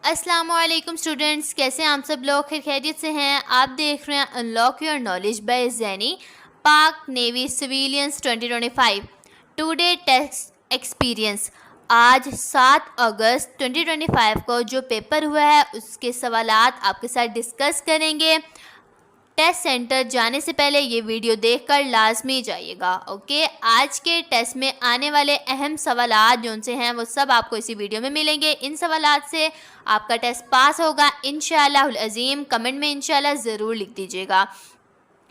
अस्सलामुअलैकुम स्टूडेंट्स, कैसे हैं आप सब लोग? खैरियत से हैं? आप देख रहे हैं unlock your knowledge by Zaini, Pak navy civilians 2025 today test experience. आज 7 अगस्त 2025 को जो पेपर हुआ है उसके सवालात आपके साथ डिस्कस करेंगे। टेस्ट सेंटर जाने से पहले ये वीडियो देखकर लाजमी जाइएगा। ओके, आज के टेस्ट में आने वाले अहम सवालात जो उनसे हैं वो सब आपको इसी वीडियो में मिलेंगे। इन सवालात से आपका टेस्ट पास होगा इंशाअल्लाह अज़ीम। कमेंट में इंशाअल्लाह ज़रूर लिख दीजिएगा।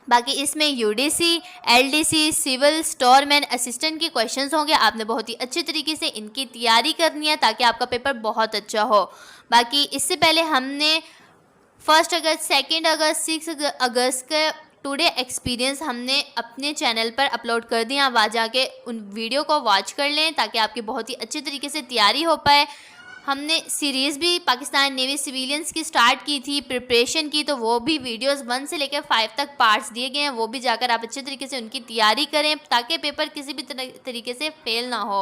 बाकी इसमें UDC, LDC, civil, storeman, assistant के क्वेश्चंस होंगे। आपने बहुत ही अच्छे तरीके से इनकी तैयारी करनी है ताकि आपका पेपर बहुत अच्छा हो। बाकी इससे पहले हमने 1 अगस्त, 2 अगस्त, 6 अगस्त का टुडे एक्सपीरियंस हमने अपने चैनल पर अपलोड कर दिया। आप वहाँ जाके उन वीडियो को वॉच कर लें ताकि आपकी बहुत ही अच्छे तरीके से तैयारी हो पाए। हमने सीरीज़ भी पाकिस्तान नेवी सिविलियंस की स्टार्ट की थी, प्रिपरेशन की, तो वो भी वीडियोस 1 से लेकर 5 तक पार्ट्स दिए गए हैं। वो भी जाकर आप अच्छे तरीके से उनकी तैयारी करें ताकि पेपर किसी भी तरीके से फेल ना हो।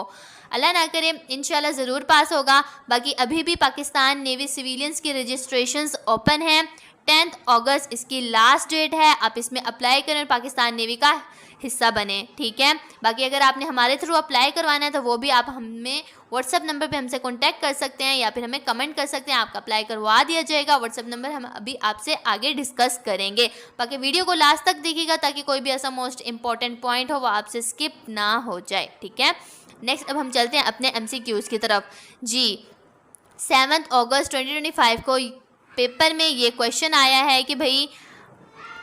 अल्लाह ना करे, इंशाल्लाह ज़रूर पास होगा। बाकी अभी भी पाकिस्तान नेवी सिविलियंस की रजिस्ट्रेशंस ओपन हैं। 10 अगस्त इसकी लास्ट डेट है। आप इसमें अप्लाई करें और पाकिस्तान नेवी का हिस्सा बने, ठीक है। बाकी अगर आपने हमारे थ्रू अप्लाई करवाना है तो वो भी आप हमें व्हाट्सअप नंबर पे हमसे कांटेक्ट कर सकते हैं या फिर हमें कमेंट कर सकते हैं। आपका अप्लाई करवा दिया जाएगा। व्हाट्सअप नंबर हम अभी आपसे आगे डिस्कस करेंगे। बाकी वीडियो को लास्ट तक देखिएगा ताकि कोई भी ऐसा मोस्ट इंपॉर्टेंट पॉइंट हो वो आपसे स्किप ना हो जाए, ठीक है। नेक्स्ट अब हम चलते हैं अपने MCQs की तरफ। जी, 7 अगस्त 2025 को पेपर में ये क्वेश्चन आया है कि भाई,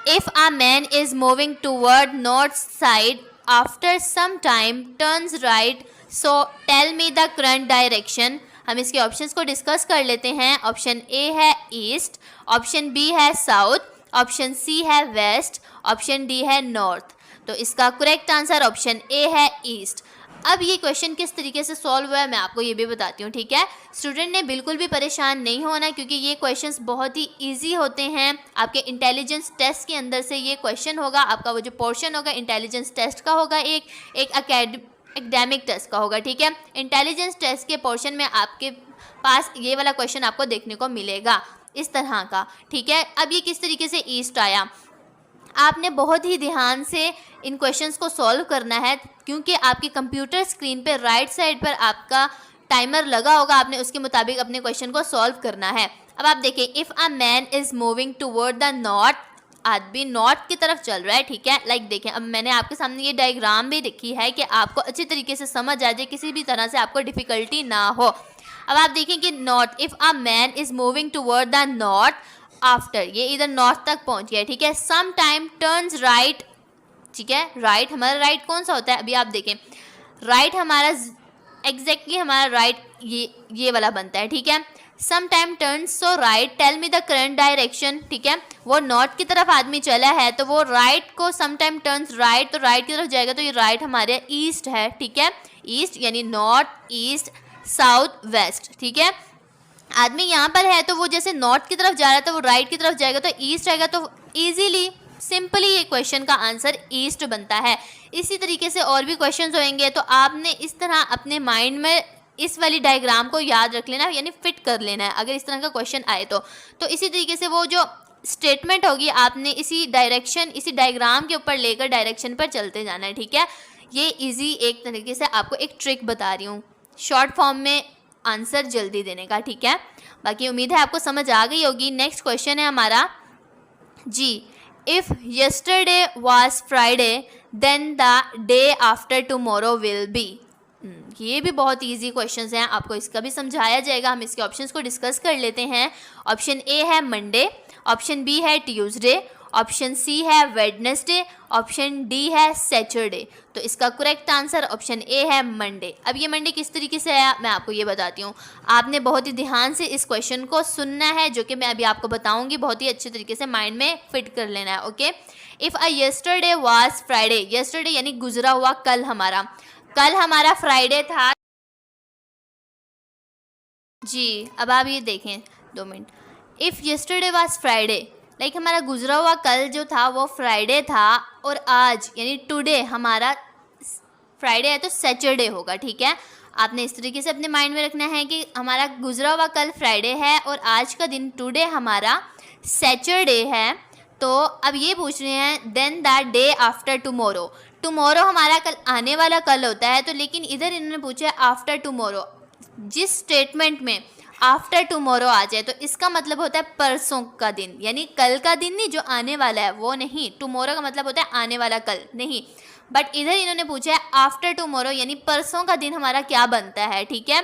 if a man is moving toward north side after some time turns right, so tell me the current direction. हम इसके ऑप्शंस को डिस्कस कर लेते हैं। ऑप्शन ए है ईस्ट, ऑप्शन बी है साउथ, ऑप्शन सी है वेस्ट, ऑप्शन डी है नॉर्थ। तो इसका करेक्ट आंसर ऑप्शन ए है ईस्ट। अब ये क्वेश्चन किस तरीके से सॉल्व हुआ है मैं आपको ये भी बताती हूँ, ठीक है। स्टूडेंट ने बिल्कुल भी परेशान नहीं होना क्योंकि ये क्वेश्चंस बहुत ही इजी होते हैं। आपके इंटेलिजेंस टेस्ट के अंदर से ये क्वेश्चन होगा। आपका वो जो पोर्शन होगा इंटेलिजेंस टेस्ट का होगा, एक एकेडमिक टेस्ट का होगा, ठीक है। इंटेलिजेंस टेस्ट के पोर्शन में आपके पास ये वाला क्वेश्चन आपको देखने को मिलेगा इस तरह का, ठीक है। अब ये किस तरीके से ईस्ट आया, आपने बहुत ही ध्यान से इन क्वेश्चंस को सॉल्व करना है क्योंकि आपकी कंप्यूटर स्क्रीन पे राइट साइड पर आपका टाइमर लगा होगा। आपने उसके मुताबिक अपने क्वेश्चन को सॉल्व करना है। अब आप देखिए, if a man is moving toward the north, आदमी नॉर्थ की तरफ चल रहा है, ठीक है। लाइक देखें, अब मैंने आपके सामने ये डायग्राम भी लिखी है कि आपको अच्छी तरीके से समझ आ जाए, किसी भी तरह से आपको डिफ़िकल्टी ना हो। अब आप देखें कि north, if a man is moving toward the north after, ये इधर नॉर्थ तक पहुंच गया, ठीक है। सम टाइम टर्न्स राइट, ठीक है। राइट हमारा राइट कौन सा होता है, अभी आप देखें, राइट हमारा एग्जैक्टली हमारा राइट ये वाला बनता है, ठीक है। Some time turns so right, tell me the current direction, ठीक है। वो नॉर्थ की तरफ आदमी चला है तो वो राइट को सम टाइम टर्न्स राइट, तो राइट की तरफ जाएगा तो ये राइट हमारे ईस्ट है, ठीक है। ईस्ट यानी नॉर्थ, ईस्ट, साउथ, वेस्ट, ठीक है। आदमी यहाँ पर है तो वो जैसे नॉर्थ की तरफ जा रहा है तो वो राइट की तरफ जाएगा तो ईस्ट आएगा। तो इजीली सिंपली ये क्वेश्चन का आंसर ईस्ट बनता है। इसी तरीके से और भी क्वेश्चंस होंगे तो आपने इस तरह अपने माइंड में इस वाली डायग्राम को याद रख लेना, यानी फिट कर लेना है अगर इस तरह का क्वेश्चन आए तो इसी तरीके से वो जो स्टेटमेंट होगी आपने इसी डायरेक्शन, इसी डायग्राम के ऊपर लेकर डायरेक्शन पर चलते जाना है, ठीक है। ये ईजी एक तरीके से आपको एक ट्रिक बता रही हूँ शॉर्ट फॉर्म में आंसर जल्दी देने का, ठीक है। बाकी उम्मीद है आपको समझ आ गई होगी। नेक्स्ट क्वेश्चन है हमारा, जी, if yesterday was Friday then the day after tomorrow will be. ये भी बहुत इजी क्वेश्चंस हैं, आपको इसका भी समझाया जाएगा। हम इसके ऑप्शंस को डिस्कस कर लेते हैं। ऑप्शन ए है मंडे, ऑप्शन बी है ट्यूसडे, ऑप्शन सी है वेडनेसडे, ऑप्शन डी है सैटरडे। तो इसका करेक्ट आंसर ऑप्शन ए है मंडे। अब ये मंडे किस तरीके से आया मैं आपको ये बताती हूँ। आपने बहुत ही ध्यान से इस क्वेश्चन को सुनना है जो कि मैं अभी आपको बताऊंगी, बहुत ही अच्छे तरीके से माइंड में फिट कर लेना है, okay. If a yesterday was Friday, yesterday यानी गुजरा हुआ कल हमारा फ्राइडे था। जी, अब आप ये देखें 2 minute, if yesterday was Friday, like हमारा गुजरा हुआ कल जो था वो फ्राइडे था और आज यानी टुडे हमारा फ्राइडे है तो सैटरडे होगा, ठीक है। आपने इस तरीके से अपने माइंड में रखना है कि हमारा गुजरा हुआ कल फ्राइडे है और आज का दिन टुडे हमारा सैटरडे है। तो अब ये पूछ रहे हैं then the day after tomorrow. Tomorrow हमारा कल आने वाला कल होता है, तो लेकिन इधर इन्होंने पूछा है आफ्टर टुमारो। जिस स्टेटमेंट में आफ्टर टुमारो आ जाए तो इसका मतलब होता है परसों का दिन, यानी कल का दिन नहीं, जो आने वाला है वो नहीं। टुमारो का मतलब होता है आने वाला कल नहीं, बट इधर इन्होंने पूछा है आफ्टर टुमारो यानी परसों का दिन हमारा क्या बनता है, ठीक है।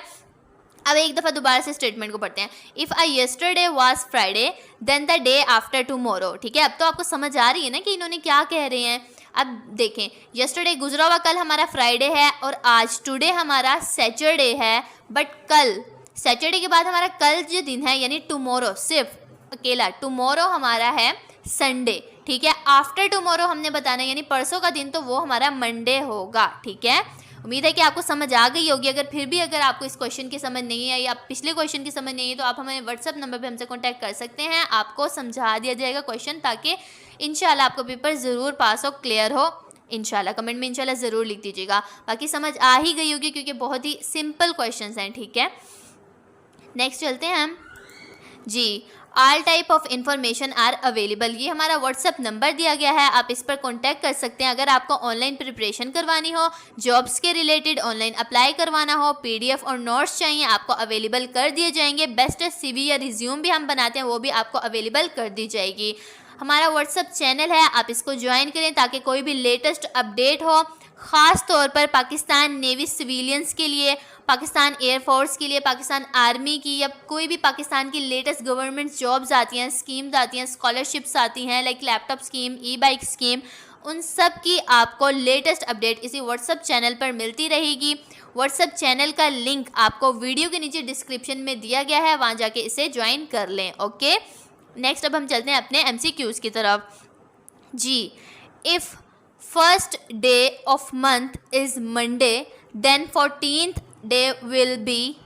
अब एक दफ़ा दोबारा से स्टेटमेंट को पढ़ते हैं। If I yesterday was Friday then the day after tomorrow, ठीक है। अब तो आपको समझ आ रही है ना कि इन्होंने क्या कह रहे हैं। अब देखें, येस्टरडे गुजरा हुआ कल हमारा फ्राइडे है और आज टुडे हमारा सैटरडे है, बट कल सैटरडे के बाद हमारा कल जो दिन है यानी टुमारो, सिर्फ अकेला टुमारो हमारा है संडे, ठीक है। आफ्टर टुमारो हमने बताना है यानी परसों का दिन, तो वो हमारा मंडे होगा, ठीक है। उम्मीद है कि आपको समझ आ गई होगी। अगर फिर भी अगर आपको इस क्वेश्चन की समझ नहीं है या पिछले क्वेश्चन की समझ नहीं है तो आप हमारे व्हाट्सअप नंबर पे हमसे कांटेक्ट कर सकते हैं, आपको समझा दिया जाएगा क्वेश्चन, ताकि इंशाल्लाह आपको पेपर ज़रूर पास हो, क्लियर हो इंशाल्लाह। कमेंट में इंशाल्लाह ज़रूर लिख दीजिएगा। बाकी समझ आ ही गई होगी क्योंकि बहुत ही सिंपल क्वेश्चन हैं, ठीक है। नेक्स्ट चलते हैं हम जी। All type of information are available, ये हमारा व्हाट्सअप नंबर दिया गया है, आप इस पर कांटेक्ट कर सकते हैं। अगर आपको ऑनलाइन प्रिपरेशन करवानी हो, जॉब्स के रिलेटेड ऑनलाइन अप्लाई करवाना हो, पीडीएफ और नोट्स चाहिए, आपको अवेलेबल कर दिए जाएंगे। बेस्ट सीवी या रिज्यूम भी हम बनाते हैं, वो भी आपको अवेलेबल कर दी जाएगी। हमारा व्हाट्सअप चैनल है, आप इसको ज्वाइन करें ताकि कोई भी लेटेस्ट अपडेट हो, ख़ास तौर पर पाकिस्तान नेवी सिविलियंस के लिए, पाकिस्तान एयरफोर्स के लिए, पाकिस्तान आर्मी की, या कोई भी पाकिस्तान की लेटेस्ट गवर्नमेंट जॉब्स आती हैं, स्कीम्स आती हैं, स्कॉलरशिप्स आती हैं, लाइक लैपटॉप स्कीम, ई बाइक स्कीम, उन सब की आपको लेटेस्ट अपडेट इसी व्हाट्सअप चैनल पर मिलती रहेगी। व्हाट्सअप चैनल का लिंक आपको वीडियो के नीचे डिस्क्रिप्शन में दिया गया है, वहाँ जाके इसे ज्वाइन कर लें, ओके। नेक्स्ट अब हम चलते हैं अपने MCQs की तरफ जी। If first day of month is Monday then 14th day will be,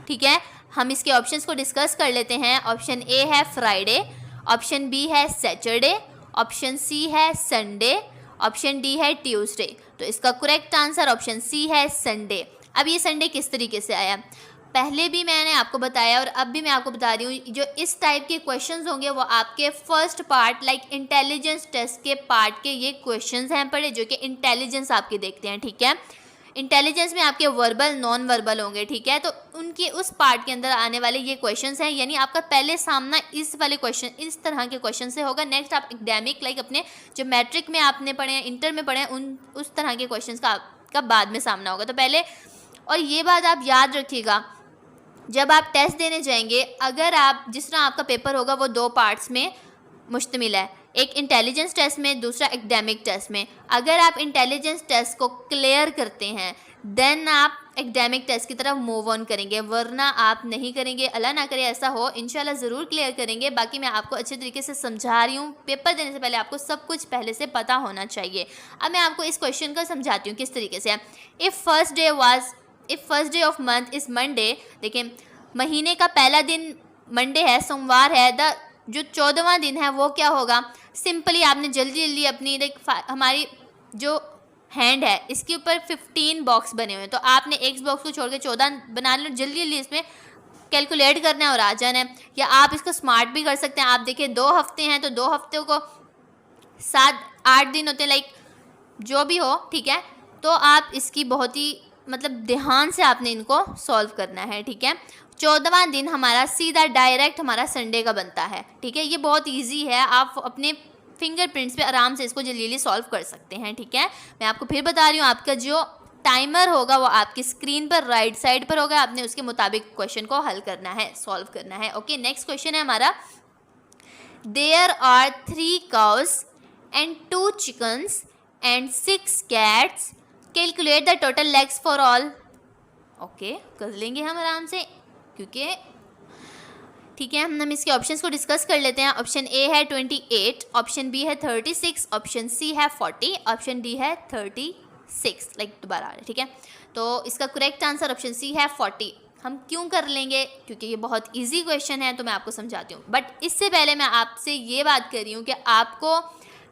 ठीक है। हम इसके ऑप्शंस को डिस्कस कर लेते हैं। ऑप्शन ए है फ्राइडे, ऑप्शन बी है सैटरडे, ऑप्शन सी है संडे, ऑप्शन डी है ट्यूसडे। तो इसका करेक्ट आंसर ऑप्शन सी है संडे। अब ये संडे किस तरीके से आया, पहले भी मैंने आपको बताया और अब भी मैं आपको बता रही हूँ। जो इस टाइप के क्वेश्चंस होंगे वो आपके first part like intelligence test के पार्ट के ये क्वेश्चंस हैं पढ़े, जो कि इंटेलिजेंस आपके देखते हैं, ठीक है। इंटेलिजेंस में आपके वर्बल नॉन वर्बल होंगे, ठीक है। तो उनके उस पार्ट के अंदर आने वाले ये क्वेश्चंस हैं, यानी आपका पहले सामना इस वाले क्वेश्चन, इस तरह के क्वेश्चन से होगा। नेक्स्ट आप एकेडमिक लाइक अपने जो मैट्रिक में आपने पढ़े हैं, इंटर में पढ़े हैं, उस तरह के क्वेश्चन का आपका बाद में सामना होगा। तो पहले, और ये बात आप याद रखिएगा, जब आप टेस्ट देने जाएंगे, अगर आप जिस तरह आपका पेपर होगा वो 2 पार्ट्स में मुश्तमिल है, एक इंटेलिजेंस टेस्ट में, दूसरा एकेडमिक टेस्ट में। अगर आप इंटेलिजेंस टेस्ट को क्लियर करते हैं देन आप एकेडमिक टेस्ट की तरफ मूव ऑन करेंगे, वरना आप नहीं करेंगे। अल्लाह ना करे ऐसा हो, इंशाल्लाह ज़रूर क्लियर करेंगे। बाकी मैं आपको अच्छे तरीके से समझा रही हूँ, पेपर देने से पहले आपको सब कुछ पहले से पता होना चाहिए। अब मैं आपको इस क्वेश्चन को समझाती हूँ किस तरीके से है। If first day of month is Monday, देखें महीने का पहला दिन मंडे है, सोमवार है, जो 14वां दिन है वो क्या होगा। सिंपली आपने जल्दी जल्दी अपनी हमारी जो हैंड है इसके ऊपर 15 बॉक्स बने हुए हैं, तो आपने एक बॉक्स को छोड़ के 14 बना लो, जल्दी जल्दी इसमें कैलकुलेट करना है और आ जाना है। या आप इसको स्मार्ट भी कर सकते हैं। आप देखिए 2 हफ्ते हैं तो 2 हफ्तों को 7-8 दिन होते हैं, लाइक जो भी हो, ठीक है। तो आप इसकी बहुत ही मतलब ध्यान से आपने इनको सॉल्व करना है, ठीक है। 14वां दिन हमारा सीधा डायरेक्ट हमारा संडे का बनता है, ठीक है। ये बहुत इजी है, आप अपने फिंगरप्रिंट्स पे आराम से इसको जल्दी जल्दी सॉल्व कर सकते हैं, ठीक है। मैं आपको फिर बता रही हूँ, आपका जो टाइमर होगा वो आपकी स्क्रीन पर राइट साइड पर होगा, आपने उसके मुताबिक क्वेश्चन को हल करना है, सॉल्व करना है, ओके। नेक्स्ट क्वेश्चन है हमारा, there are 3 cows and 2 chickens and 6 cats, calculate the total legs for all. Okay, कर लेंगे हम आराम से क्योंकि ठीक है। हम इसके ऑप्शंस को डिस्कस कर लेते हैं। ऑप्शन ए है 28, ऑप्शन बी है 36, ऑप्शन सी है 40, ऑप्शन डी है 36, लाइक दोबारा आ रहा है, ठीक है। तो इसका करेक्ट आंसर ऑप्शन सी है 40। हम क्यों कर लेंगे, क्योंकि ये बहुत इजी क्वेश्चन है, तो मैं आपको समझाती हूँ। बट इससे पहले मैं आपसे ये बात कर रही हूँ कि आपको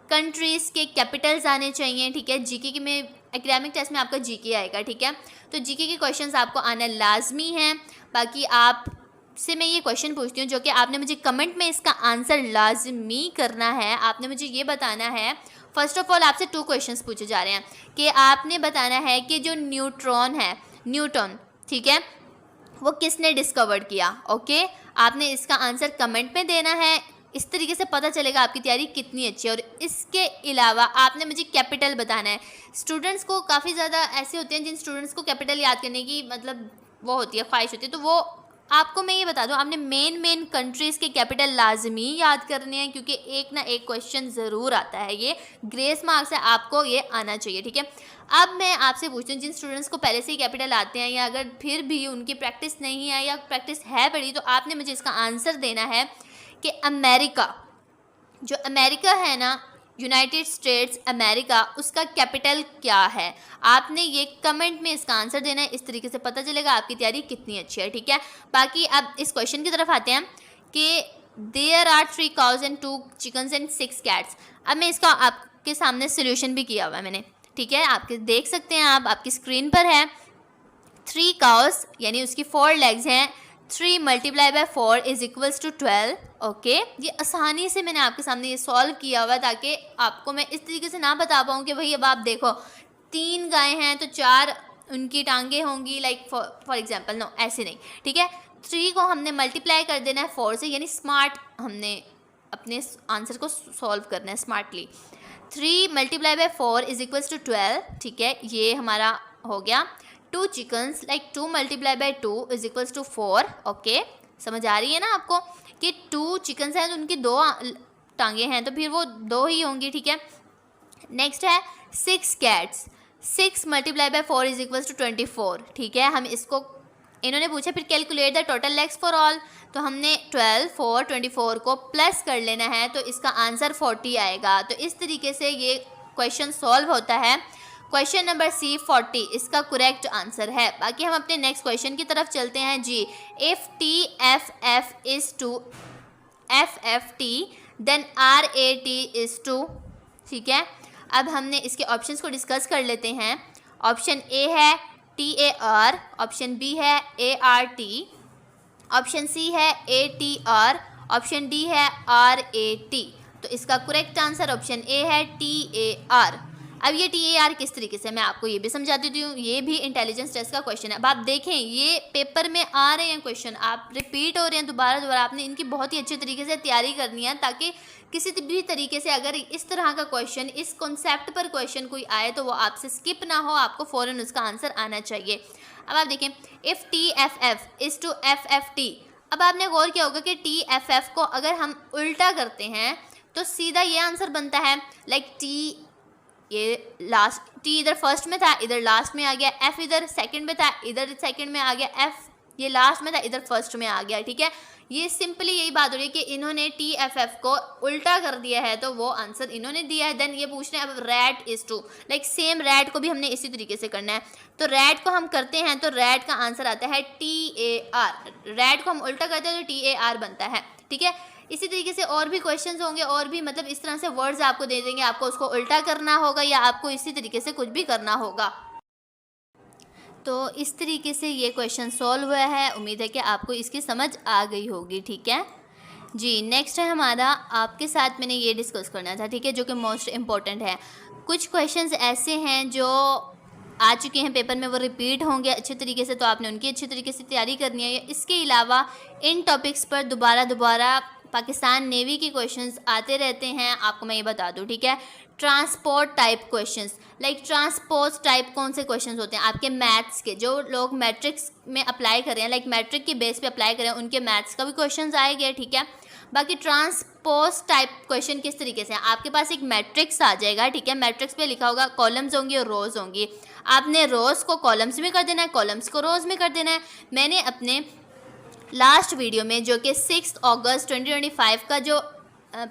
कंट्रीज़ के कैपिटल्स आने चाहिए, ठीक है। जीके में एकेडमिक टेस्ट में आपका जीके आएगा, ठीक है। तो जीके के क्वेश्चंस आपको आना लाजमी हैं। बाकी आप से मैं ये क्वेश्चन पूछती हूँ जो कि आपने मुझे कमेंट में इसका आंसर लाजमी करना है। आपने मुझे ये बताना है, फर्स्ट ऑफ ऑल आपसे 2 क्वेश्चंस पूछे जा रहे हैं कि आपने बताना है कि जो न्यूट्रॉन है, न्यूटन, ठीक है, वो किसने डिस्कवर किया। ओके, आपने इसका आंसर कमेंट में देना है। इस तरीके से पता चलेगा आपकी तैयारी कितनी अच्छी है। और इसके अलावा आपने मुझे कैपिटल बताना है। स्टूडेंट्स को काफ़ी ज़्यादा ऐसे होते हैं जिन स्टूडेंट्स को कैपिटल याद करने की मतलब वो होती है, ख्वाहिश होती है, तो वो आपको मैं ये बता दूं, आपने मेन कंट्रीज़ के कैपिटल लाजमी याद करने हैं, क्योंकि एक ना एक क्वेश्चन ज़रूर आता है। ये ग्रेस मार्क्स है, आपको ये आना चाहिए, ठीक है। अब मैं आपसे पूछती हूँ, जिन स्टूडेंट्स को पहले से ही कैपिटल आते हैं या अगर फिर भी उनकी प्रैक्टिस नहीं है या प्रैक्टिस है बड़ी, तो आपने मुझे इसका आंसर देना है कि अमेरिका, जो अमेरिका है ना, यूनाइटेड स्टेट्स अमेरिका, उसका कैपिटल क्या है। आपने ये कमेंट में इसका आंसर देना है। इस तरीके से पता चलेगा आपकी तैयारी कितनी अच्छी है, ठीक है। बाकी अब इस क्वेश्चन की तरफ आते हैं कि there are 3 cows and 2 chickens and 6 cats। अब मैं इसका आपके सामने सोल्यूशन भी किया हुआ है मैंने, ठीक है, आपके देख सकते हैं, आप आपकी स्क्रीन पर है। 3 cows यानी उसकी 4 legs हैं, 3 × 4 = 12। ओके, ये आसानी से मैंने आपके सामने ये सॉल्व किया हुआ ताकि आपको मैं इस तरीके से ना बता पाऊँ कि भाई अब आप देखो 3 गाय हैं तो 4 उनकी टांगे होंगी, लाइक फॉर एग्जांपल, नो ऐसे नहीं, ठीक है। 3 को हमने मल्टीप्लाई कर देना है 4 से, यानी स्मार्ट हमने अपने आंसर को सॉल्व करना है स्मार्टली। 3 × 4 = 12, ठीक है, ये हमारा हो गया। 2 chickens, लाइक 2 × 2 = 4। ओके, समझ आ रही है ना आपको कि 2 chickens हैं तो उनकी 2 टांगे हैं तो फिर वो 2 ही होंगी, ठीक है। नेक्स्ट है 6 cats, 6 × 4 = 24, ठीक है। हम इसको इन्होंने पूछा फिर calculate the total legs for all, तो हमने 12, 4, 24 को प्लस कर लेना है तो इसका आंसर 40 आएगा। तो इस तरीके से ये क्वेश्चन सॉल्व होता है। क्वेश्चन नंबर सी 40 इसका करेक्ट आंसर है। बाकी हम अपने नेक्स्ट क्वेश्चन की तरफ चलते हैं जी। If TFF is to FFT then RAT is to, ठीक है। अब हमने इसके ऑप्शंस को डिस्कस कर लेते हैं। ऑप्शन ए है TAR, ऑप्शन बी है ART, ऑप्शन सी है ATR, ऑप्शन डी है RAT। तो इसका करेक्ट आंसर ऑप्शन ए है TAR। अब ये TAR किस तरीके से, मैं आपको ये भी समझा देती हूँ। ये भी इंटेलिजेंस टेस्ट का क्वेश्चन है। अब आप देखें ये पेपर में आ रहे हैं क्वेश्चन, आप रिपीट हो रहे हैं दोबारा, आपने इनकी बहुत ही अच्छे तरीके से तैयारी करनी है ताकि किसी भी तरीके से अगर इस तरह का क्वेश्चन, इस कॉन्सेप्ट पर क्वेश्चन कोई आए तो वो आपसे स्किप ना हो, आपको फ़ौरन उसका आंसर आना चाहिए। अब आप देखें if TFF is to FFT। अब आपने गौर किया होगा कि TFF को अगर हम उल्टा करते हैं तो सीधा ये आंसर बनता है, लाइक T ये लास्ट, T इधर फर्स्ट में था इधर लास्ट में आ गया, F इधर सेकंड में था इधर सेकंड में आ गया, F ये लास्ट में था इधर फर्स्ट में आ गया, ठीक है। ये सिंपली यही बात हो रही है कि इन्होंने TFF को उल्टा कर दिया है तो वो आंसर इन्होंने दिया है। देन ये पूछ रहे हैं अब rat is to, like same rat को भी हमने इसी तरीके से करना है। तो रैट को हम करते हैं तो रैट का आंसर आता है TAR। रैट को हम उल्टा करते हैं तो TAR बनता है, ठीक है। इसी तरीके से और भी क्वेश्चंस होंगे और भी मतलब इस तरह से वर्ड्स आपको दे देंगे, आपको उसको उल्टा करना होगा या आपको इसी तरीके से कुछ भी करना होगा। तो इस तरीके से ये क्वेश्चन सॉल्व हुआ है। उम्मीद है कि आपको इसकी समझ आ गई होगी, ठीक है जी। नेक्स्ट है हमारा, आपके साथ मैंने ये डिस्कस करना था, ठीक है, जो कि मोस्ट इम्पॉर्टेंट है। कुछ क्वेश्चंस ऐसे हैं जो आ चुके हैं पेपर में, वो रिपीट होंगे अच्छे तरीके से, तो आपने उनकी अच्छी तरीके से तैयारी करनी है। इसके अलावा इन टॉपिक्स पर दोबारा पाकिस्तान नेवी के क्वेश्चंस आते रहते हैं, आपको मैं ये बता दूं, ठीक है। Transport type questions, like transport type कौन से क्वेश्चंस होते हैं आपके मैथ्स के, जो लोग मैट्रिक्स में अप्लाई कर रहे हैं, लाइक मैट्रिक के बेस पे अप्लाई कर रहे हैं, उनके मैथ्स का भी क्वेश्चंस आएंगे, ठीक है। बाकी ट्रांसपोज टाइप क्वेश्चन किस तरीके से, आपके पास एक मैट्रिक्स आ जाएगा, ठीक है। मैट्रिक्स पे लिखा होगा कॉलम्स होंगी और रोज़ होंगी, आपने रोज़ को कॉलम्स में कर देना है, कॉलम्स को रोज़ में कर देना है। मैंने अपने लास्ट वीडियो में जो कि 6 अगस्त 2025 का जो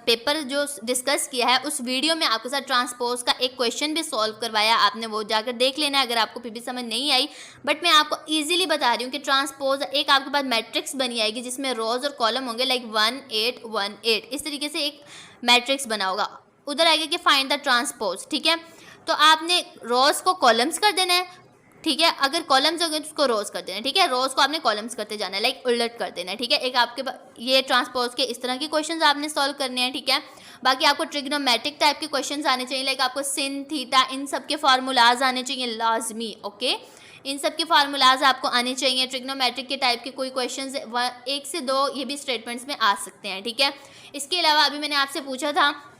पेपर जो डिस्कस किया है, उस वीडियो में आपके साथ ट्रांसपोज का एक क्वेश्चन भी सॉल्व करवाया, आपने वो जाकर देख लेना है अगर आपको फिर भी समझ नहीं आई। बट मैं आपको इजीली बता रही हूँ कि ट्रांसपोज एक आपके पास मैट्रिक्स बनी आएगी जिसमें रोज़ और कॉलम होंगे, लाइक 1 8 1 8 इस तरीके से एक मैट्रिक्स बना होगा। उधर आएगा कि फाइंड द ट्रांसपोज, ठीक है। तो आपने रोज़ को कॉलम्स कर देना है, ठीक है। अगर कॉलम्स होंगे तो उसको रोज कर देना है, ठीक है। रोज को आपने कॉलम्स करते जाना है, लाइक उलट कर देना है, ठीक है। एक आपके ये ट्रांसपोज के इस तरह के क्वेश्चंस आपने सॉल्व करने हैं, ठीक है। बाकी आपको ट्रिग्नोमेट्रिक टाइप के क्वेश्चंस आने चाहिए, लाइक आपको सिन थीटा इन सब के फार्मूलाज आने चाहिए लाजमी, ओके। इन सब के फार्मूलाज आपको आने चाहिए। ट्रिग्नोमेट्रिक के टाइप के कोई क्वेश्चंस 1 से 2 ये भी स्टेटमेंट्स में आ सकते हैं, ठीक है। इसके अलावा अभी मैंने आपसे पूछा था,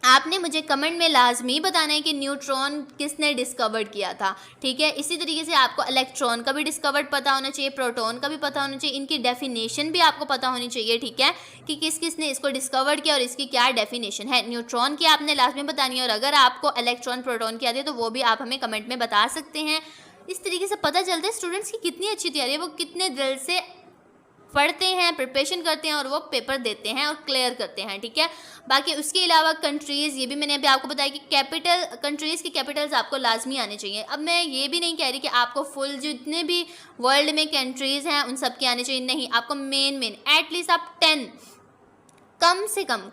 आपने मुझे कमेंट में लाजमी बताना है कि न्यूट्रॉन किसने डिस्कवर किया था, ठीक है। इसी तरीके से आपको इलेक्ट्रॉन का भी डिस्कवर्ड पता होना चाहिए, प्रोटॉन का भी पता होना चाहिए, इनकी डेफिनेशन भी आपको पता होनी चाहिए, ठीक है, कि किस किस ने इसको डिस्कवर्ड किया और इसकी क्या डेफिनेशन है। न्यूट्रॉन की आपने लाजमी बतानी है, और अगर आपको इलेक्ट्रॉन प्रोटॉन की आती है तो वो भी आप हमें कमेंट में बता सकते हैं। इस तरीके से पता चलता है स्टूडेंट्स की कितनी अच्छी तैयारी है, वो कितने दिल से पढ़ते हैं, प्रिपरेशन करते हैं और वो पेपर देते हैं और क्लियर करते हैं, ठीक है। बाकी उसके अलावा कंट्रीज़, ये भी मैंने अभी आपको बताया कि कैपिटल, कंट्रीज़ की कैपिटल्स आपको लाजमी आने चाहिए। अब मैं ये भी नहीं कह रही कि आपको फुल जितने भी वर्ल्ड में कंट्रीज़ हैं उन सब की आने चाहिए, नहीं, आपको मेन एटलीस्ट आप 10 कम से कम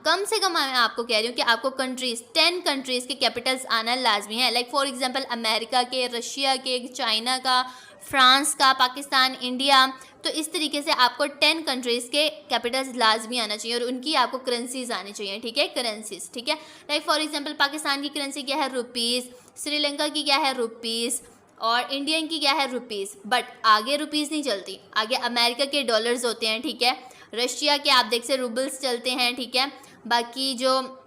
मैं आपको कह रही हूँ कि आपको 10 कंट्रीज़ के कैपिटल्स आना लाजमी है। लाइक फॉर एग्जांपल अमेरिका के, रशिया के, चाइना का, फ्रांस का, पाकिस्तान, इंडिया, तो इस तरीके से आपको 10 कंट्रीज़ के कैपिटल्स लाजमी आना चाहिए और उनकी आपको करेंसीज आनी चाहिए, ठीक है, करेंसीज, ठीक है। लाइक फॉर एग्जांपल पाकिस्तान की करेंसी क्या है, रुपीज़, श्रीलंका की क्या है, रुपीज़, और इंडियन की क्या है, रुपीज़। बट आगे रुपीज़ नहीं चलती, आगे अमेरिका के डॉलर्स होते हैं, ठीक है। रशिया के आप देख से रूबल्स चलते हैं, ठीक है। बाकी जो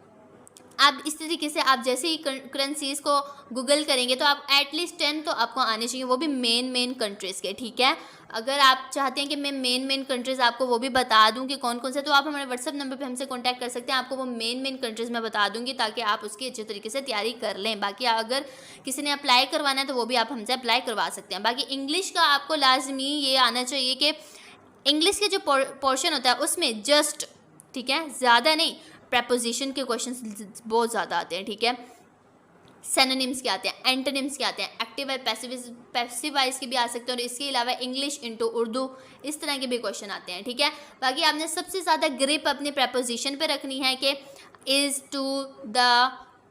आप इस तरीके से आप जैसे ही करेंसीज़ को गूगल करेंगे तो आप एटलीस्ट 10 तो आपको आने चाहिए, वो भी मेन कंट्रीज़ के, ठीक है। अगर आप चाहते हैं कि मैं मेन कंट्रीज़ आपको वो भी बता दूं कि कौन कौन से, तो आप हमारे व्हाट्सअप नंबर पे हमसे कांटेक्ट कर सकते हैं, आपको वो मेन कंट्रीज़ में बता दूंगी ताकि आप उसकी अच्छे तरीके से तैयारी कर लें। बाकी अगर किसी ने अप्लाई करवाना है तो वो भी आप हमसे अप्लाई करवा सकते हैं। बाकी इंग्लिश का आपको लाजमी ये आना चाहिए कि इंग्लिश के जो पोर्शन होता है उसमें जस्ट, ठीक है, ज़्यादा नहीं, प्रेपोजिशन के क्वेश्चंस बहुत ज़्यादा आते हैं, ठीक है। सिनोनिम्स के आते हैं, एंटोनिम्स के आते हैं, एक्टिव वाइज पैसिव वाइज के भी आ सकते हैं, और इसके अलावा इंग्लिश इनटू उर्दू इस तरह के भी क्वेश्चन आते हैं, ठीक है। बाकी आपने सबसे ज़्यादा ग्रिप अपनी प्रेपोजिशन पे रखनी है कि इज़, टू, द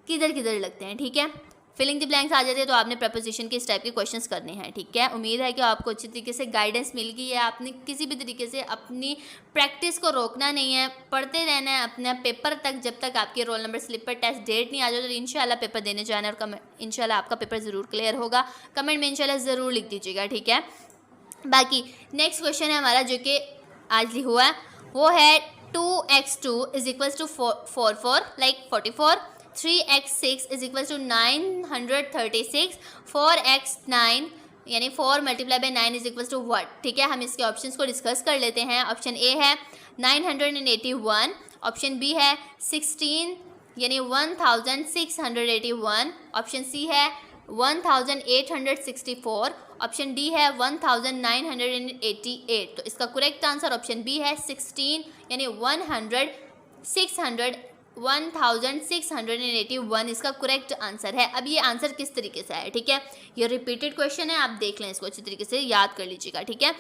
किधर किधर लगते हैं, ठीक है। फिलिंग द ब्लैंक्स आ जाते हैं तो आपने प्रपोजिशन के इस टाइप के क्वेश्चंस करने हैं, ठीक है। उम्मीद है कि आपको अच्छी तरीके से गाइडेंस मिल गई है। आपने किसी भी तरीके से अपनी प्रैक्टिस को रोकना नहीं है, पढ़ते रहना है अपना पेपर तक, जब तक आपके रोल नंबर स्लिप पर टेस्ट डेट नहीं आ जाए तो इंशाल्लाह पेपर देने जाना, और इंशाल्लाह आपका पेपर ज़रूर क्लियर होगा। कमेंट में इंशाल्लाह ज़रूर लिख दीजिएगा, ठीक है। बाकी नेक्स्ट क्वेश्चन है हमारा जो कि आज हुआ है, वो है 2x2 is equals to 44, like 44, 3x6 is equal to 936, 4x9 यानी 4 multiply by 9 is equal to what, ठीक है। हम इसके ऑप्शंस को डिस्कस कर लेते हैं। ऑप्शन ए है 981, ऑप्शन बी है 16 यानी 1681, ऑप्शन सी है 1864, ऑप्शन डी है 1988। तो इसका करेक्ट आंसर ऑप्शन बी है 16 यानी 1681 इसका करेक्ट आंसर है। अब ये आंसर किस तरीके से है, ठीक है, ये रिपीटेड क्वेश्चन है, आप देख लें इसको अच्छी तरीके से याद कर लीजिएगा, ठीक है।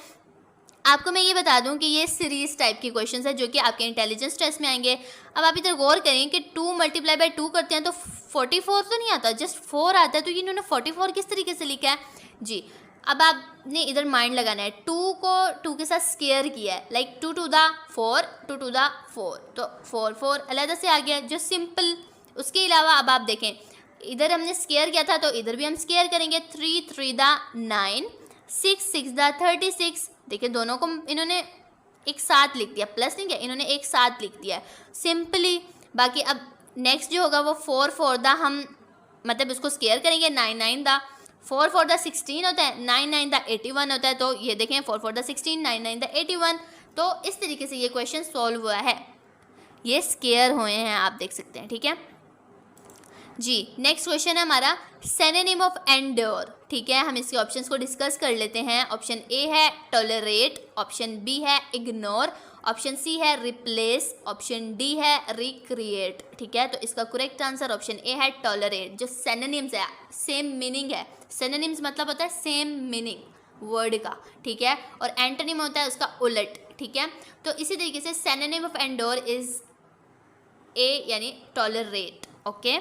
आपको मैं ये बता दूं कि ये सीरीज टाइप के क्वेश्चंस है जो कि आपके इंटेलिजेंस टेस्ट में आएंगे। अब आप इधर गौर करें कि 2 मल्टीप्लाई बाई 2 करते हैं तो 44 तो नहीं आता, जस्ट 4 आता है, तो इन्होंने 44 किस तरीके से लिखा है जी। अब आपने इधर माइंड लगाना है, 2 को 2 के साथ स्केयर किया है, like 2 to the 4, 2 to the 4, तो 4 अलग से आ गया जो सिंपल। उसके अलावा अब आप देखें इधर हमने स्केयर किया था तो इधर भी हम स्केयर करेंगे, 3 द 9, 6 द 36, देखिए दोनों को इन्होंने एक साथ लिख दिया, प्लस नहीं किया, इन्होंने एक साथ लिख दिया सिंपली। बाकी अब नेक्स्ट जो होगा वो 4 द हम मतलब उसको स्केयर करेंगे, 9 द 4 द 16 होता है, 9 द 81 होता है, तो ये देखें 4 द 16, 9 द 81। तो इस तरीके से ये क्वेश्चन सॉल्व हुआ है, ये स्केयर हुए हैं, आप देख सकते हैं, ठीक है जी। नेक्स्ट क्वेश्चन है हमारा सिनोनिम ऑफ एंड्योर, ठीक है। हम इसके ऑप्शंस को डिस्कस कर लेते हैं। ऑप्शन ए है टॉलरेट, ऑप्शन बी है इग्नोर, ऑप्शन सी है रिप्लेस, ऑप्शन डी है रिक्रिएट, ठीक है। तो इसका करेक्ट आंसर ऑप्शन ए है टॉलरेट। जो सिनोनिम्स है सेम मीनिंग है, सिनोनिम्स मतलब होता है सेम मीनिंग वर्ड का, ठीक है, और एंटोनिम होता है उसका उलट, ठीक है। तो इसी तरीके से synonym of endure is a यानी टॉलरेट, ओके।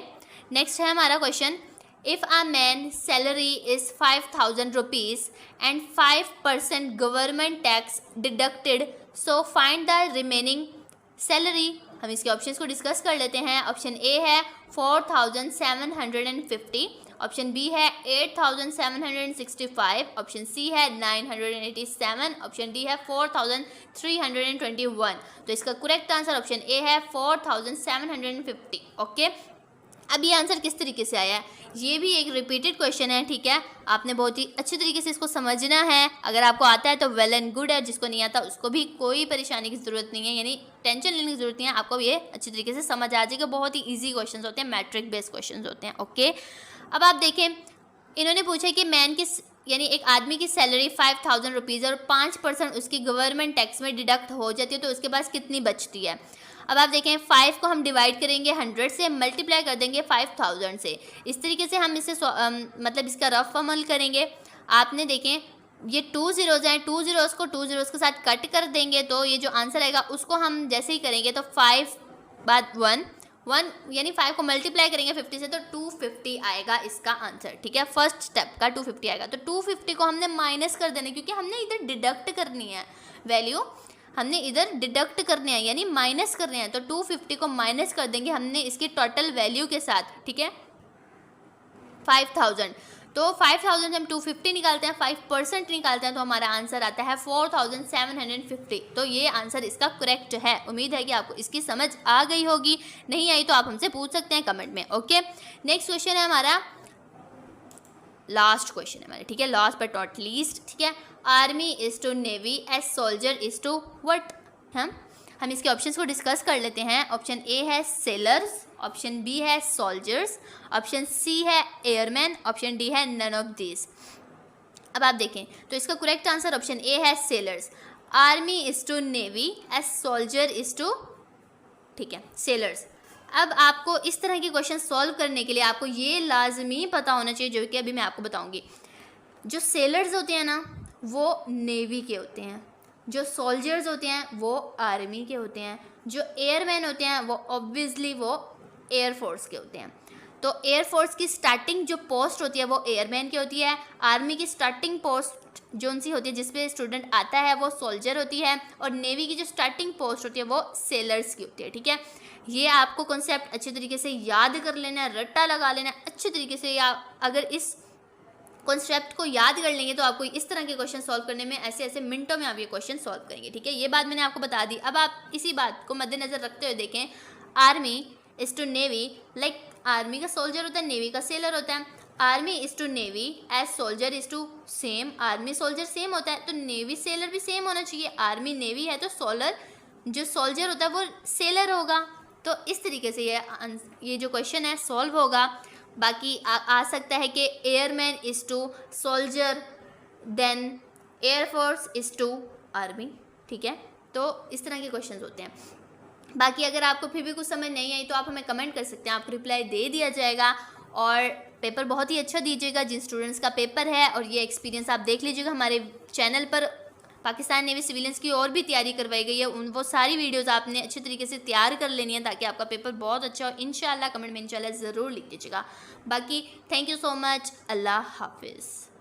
नेक्स्ट है हमारा question, If a man's salary is 5,000 rupees and 5% government tax deducted, so find the remaining salary. हम इसके ऑप्शंस को डिस्कस कर लेते हैं. ऑप्शन ए है 4,750, ऑप्शन बी है 8,765, ऑप्शन सी है 987, ऑप्शन डी है 4,321. तो इसका करेक्ट आंसर ऑप्शन ए है 4,750. ओके, अब ये आंसर किस तरीके से आया है, ये भी एक रिपीटेड क्वेश्चन है. ठीक है, आपने बहुत ही अच्छे तरीके से इसको समझना है. अगर आपको आता है तो वेल एंड गुड है, जिसको नहीं आता उसको भी कोई परेशानी की ज़रूरत नहीं है, यानी टेंशन लेने की ज़रूरत नहीं है. आपको ये अच्छी तरीके से समझ आ जाएगा. बहुत ही ईजी क्वेश्चन होते हैं, मैट्रिक बेस्ड क्वेश्चन होते हैं. ओके, अब आप देखें, इन्होंने पूछा कि मैन की यानी एक आदमी की सैलरी 5,000 रुपीज़ और 5% उसकी गवर्नमेंट टैक्स में डिडक्ट हो जाती है, तो उसके पास कितनी बचती है. अब आप देखें 5 को हम डिवाइड करेंगे 100 से, मल्टीप्लाई कर देंगे 5,000 से. इस तरीके से हम इसे मतलब इसका रफ अमल करेंगे. आपने देखें ये 2 ज़ीरोज़ हैं, 2 ज़ीरोज़ को 2 ज़ीरोज़ के साथ कट कर देंगे, तो ये जो आंसर आएगा उसको हम जैसे ही करेंगे तो 5 बाद 1 यानी 5 को मल्टीप्लाई करेंगे 50 से, तो 250 आएगा इसका आंसर. ठीक है, फर्स्ट स्टेप का 250 आएगा. तो 250 को हमने माइनस कर देना, क्योंकि हमने इधर डिडक्ट करनी है वैल्यू, हमने इधर डिडक्ट करने हैं यानी माइनस करने हैं. तो 250 को माइनस कर देंगे हमने इसकी टोटल वैल्यू के साथ. ठीक है, 5,000. तो 5,000 से हम 250 निकालते हैं, 5% निकालते हैं, तो हमारा आंसर आता है 4,750. तो ये आंसर इसका करेक्ट है. उम्मीद है कि आपको इसकी समझ आ गई होगी. नहीं आई तो आप हमसे पूछ सकते हैं कमेंट में. ओके, नेक्स्ट क्वेश्चन है हमारा, लास्ट क्वेश्चन है हमारे. ठीक है, लास्ट बट नॉट लीस्ट. ठीक है, army is to navy as soldier is to what. हम इसके ऑप्शंस को डिस्कस कर लेते हैं. ऑप्शन ए है सेलर्स, ऑप्शन बी है सोल्जर्स, ऑप्शन सी है एयरमैन, ऑप्शन डी है नन ऑफ दिस. अब आप देखें तो इसका करेक्ट आंसर ऑप्शन ए है sailors. Army is to navy as soldier is to, ठीक है, सेलर्स. अब आपको इस तरह के क्वेश्चन सॉल्व करने के लिए आपको ये लाजमी पता होना चाहिए, जो कि अभी मैं आपको बताऊंगी. जो सेलर्स होते हैं ना वो नेवी के होते हैं, जो सोल्जर्स होते हैं वो आर्मी के होते हैं, जो एयरमैन होते हैं वो ऑब्वियसली वो एयरफोर्स के होते हैं. तो एयरफोर्स की स्टार्टिंग जो पोस्ट होती है वो एयरमैन की होती है. आर्मी की स्टार्टिंग पोस्ट जो सी होती है जिस पे स्टूडेंट आता है वो सोल्जर होती है, और नेवी की जो स्टार्टिंग पोस्ट होती है वो सेलर्स की होती है. ठीक है, ये आपको कॉन्सेप्ट अच्छे तरीके से याद कर लेना है, रट्टा लगा लेना है अच्छे तरीके से. या अगर इस कॉन्सेप्ट को याद कर लेंगे तो आपको इस तरह के क्वेश्चन सॉल्व करने में ऐसे ऐसे मिनटों में आप ये क्वेश्चन सॉल्व करेंगे. ठीक है, ये बात मैंने आपको बता दी. अब आप इसी बात को मद्देनजर रखते हुए देखें, army is to navy, like army का सोल्जर होता है, नेवी का सेलर होता है. Army is to navy as soldier is to same, army soldier same होता है तो नेवी सेलर भी सेम होना चाहिए. आर्मी नेवी है तो जो सोल्जर होता है वो सेलर होगा. तो इस तरीके से ये जो क्वेश्चन है सॉल्व होगा. बाकी आ सकता है कि airman is to soldier, then air force is to army. ठीक है, तो इस तरह के क्वेश्चंस होते हैं. बाकी अगर आपको फिर भी कुछ समझ नहीं आई तो आप हमें कमेंट कर सकते हैं, आपको रिप्लाई दे दिया जाएगा. और पेपर बहुत ही अच्छा दीजिएगा जिन स्टूडेंट्स का पेपर है. और ये एक्सपीरियंस आप देख लीजिएगा हमारे चैनल पर. पाकिस्तान नेवी सिविलियंस की और भी तैयारी करवाई गई है, वो सारी वीडियोस आपने अच्छे तरीके से तैयार कर लेनी है ताकि आपका पेपर बहुत अच्छा हो. इंशाल्लाह कमेंट में इंशाल्लाह ज़रूर लिख दीजिएगा. बाकी थैंक यू सो मच. अल्लाह हाफिज़.